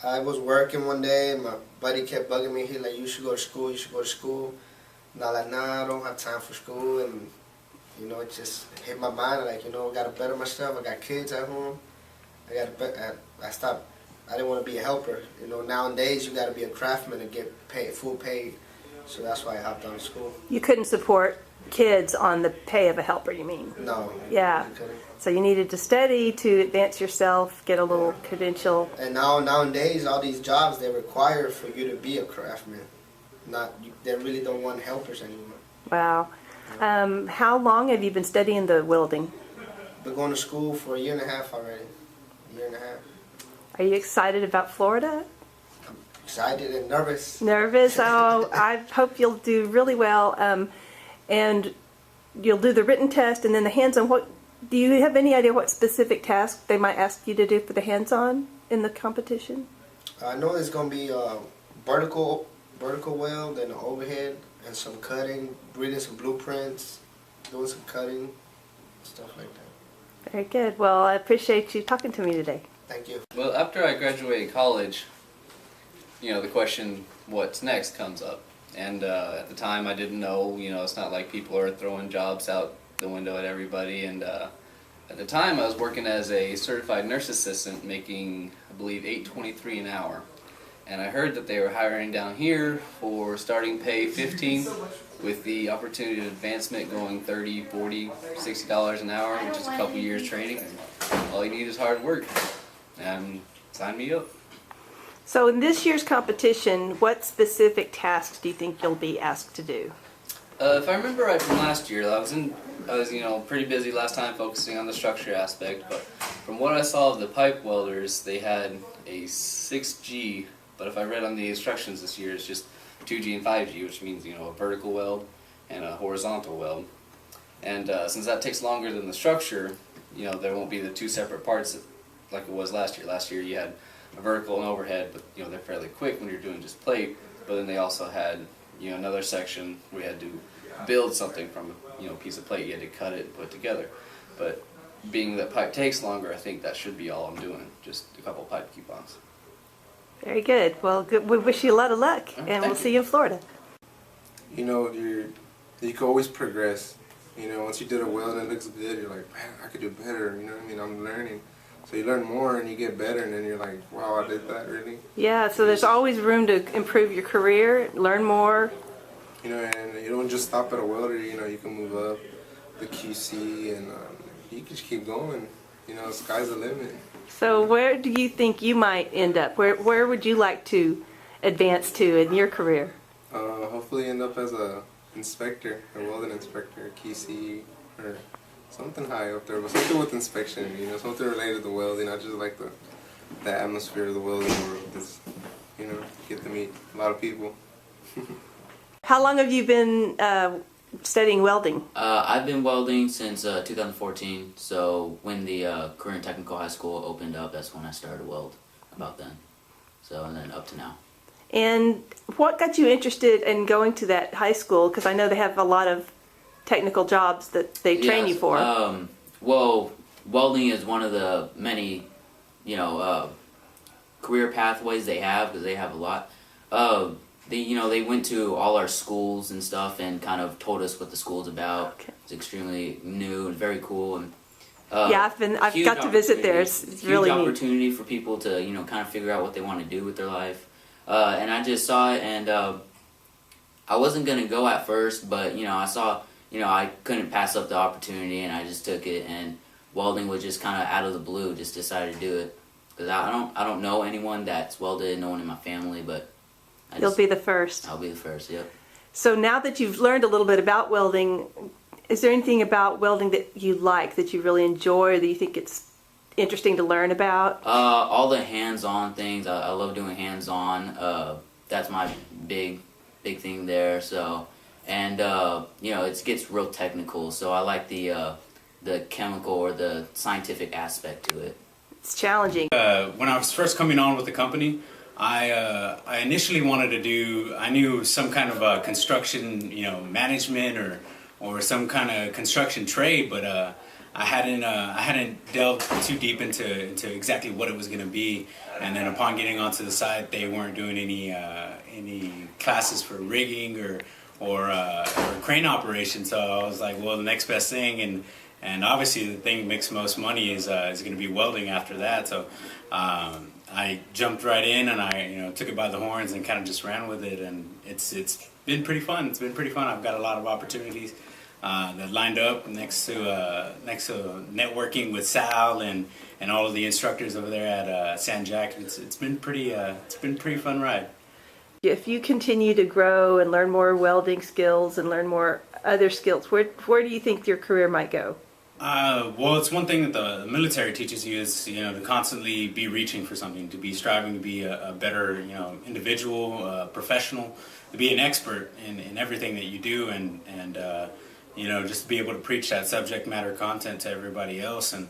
I was working one day and my buddy kept bugging me. He like, you should go to school, you should go to school. And I like, nah, I don't have time for school. And, you know, it just hit my mind, like, you know, I gotta better myself. I got kids at home. I stopped. I didn't want to be a helper. You know, nowadays you gotta be a craftsman and get paid, full paid. So that's why I hopped on school. You couldn't support kids on the pay of a helper, you mean? No. Yeah. So you needed to study to advance yourself, get a little credential. And nowadays, all these jobs, they require for you to be a craftsman. They really don't want helpers anymore. Wow. How long have you been studying the welding? Been going to school for a year and a half already. A year and a half. Are you excited about Florida? I'm excited and nervous. Nervous? Oh, I hope you'll do really well. And you'll do the written test and then the hands-on. Do you have any idea what specific task they might ask you to do for the hands-on in the competition? I know it's going to be vertical weld and overhead and some cutting, reading some blueprints, doing some cutting, stuff like that. Very good. Well, I appreciate you talking to me today. Thank you. Well, after I graduated college, you know, the question, what's next, comes up. And at the time I didn't know, you know, it's not like people are throwing jobs out the window at everybody. And at the time I was working as a certified nurse assistant making, I believe, $8.23 an hour. And I heard that they were hiring down here for starting pay $15 with the opportunity of advancement going $30, $40, $60 an hour, which is a couple years training. All you need is hard work. And sign me up. So in this year's competition, what specific tasks do you think you'll be asked to do? If I remember right from last year, I was you know, pretty busy last time focusing on the structure aspect, but from what I saw of the pipe welders, they had a 6G, but if I read on the instructions this year, it's just 2G and 5G, which means, you know, a vertical weld and a horizontal weld. And since that takes longer than the structure, you know, there won't be the two separate parts like it was last year. Last year you had a vertical and overhead, but you know, they're fairly quick when you're doing just plate. But then they also had, you know, another section where you had to build something from, you know, a piece of plate. You had to cut it and put it together. But being that pipe takes longer, I think that should be all I'm doing, just a couple of pipe coupons. Very good. Well, we wish you a lot of luck, and we'll see you in Florida. You know, you can always progress. You know, once you did a weld and it looks good, you're like, man, I could do better. You know what I mean? I'm learning. So you learn more and you get better, and then you're like, wow, I did that, really? Yeah, so there's always room to improve your career, learn more. You know, and you don't just stop at a welder. You know, you can move up the QC, and you can just keep going. You know, sky's the limit. So where do you think you might end up? Where would you like to advance to in your career? Hopefully end up as a inspector, a welding inspector, QC, or something high up there, but something with inspection, you know, something related to welding. I just like the atmosphere of the welding world. Just, you know, get to meet a lot of people. How long have you been studying welding? I've been welding since 2014, so when the Korean Technical High School opened up, that's when I started weld, about then. So, and then up to now. And what got you interested in going to that high school? Because I know they have a lot of technical jobs that they train you for. Well, welding is one of the many, you know, career pathways they have, because they have a lot. They went to all our schools and stuff and kind of told us what the school's about. Okay. It's extremely new and very cool. And yeah, I've got to visit there. It's really neat. Huge opportunity for people to, you know, kind of figure out what they want to do with their life. And I just saw it, and I wasn't gonna go at first, but you know, I saw, you know, I couldn't pass up the opportunity, and I just took it. And welding was just kind of out of the blue. Just decided to do it, because I don't know anyone that's welded, no one in my family, but you'll be the first. I'll be the first. Yep. So now that you've learned a little bit about welding, is there anything about welding that you like, that you really enjoy, or that you think it's interesting to learn about? All the hands-on things. I love doing hands-on. That's my big thing there. So, and you know, it gets real technical. So I like the chemical or the scientific aspect to it. It's challenging. When I was first coming on with the company, I initially wanted to do. I knew some kind of construction, you know, management or some kind of construction trade, but I hadn't delved too deep into exactly what it was going to be, and then upon getting onto the site, they weren't doing any classes for rigging or crane operation. So I was like, well, the next best thing, and obviously the thing that makes most money is going to be welding after that. So I jumped right in, and I took it by the horns and kind of just ran with it, and it's been pretty fun. It's been pretty fun. I've got a lot of opportunities that lined up next to networking with Sal and all of the instructors over there at San Jack. It's been pretty fun ride. If you continue to grow and learn more welding skills and learn more other skills, where do you think your career might go? Well, it's one thing that the military teaches you is to constantly be reaching for something, to be striving to be a better individual, professional, to be an expert in everything that you do, and just to be able to preach that subject matter content to everybody else, and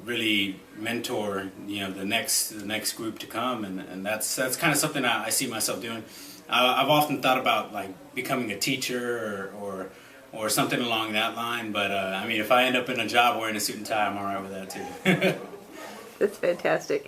really mentor the next group to come, and that's kind of something I see myself doing. I've often thought about like becoming a teacher or something along that line, but I mean, if I end up in a job wearing a suit and tie, I'm all right with that too. That's fantastic.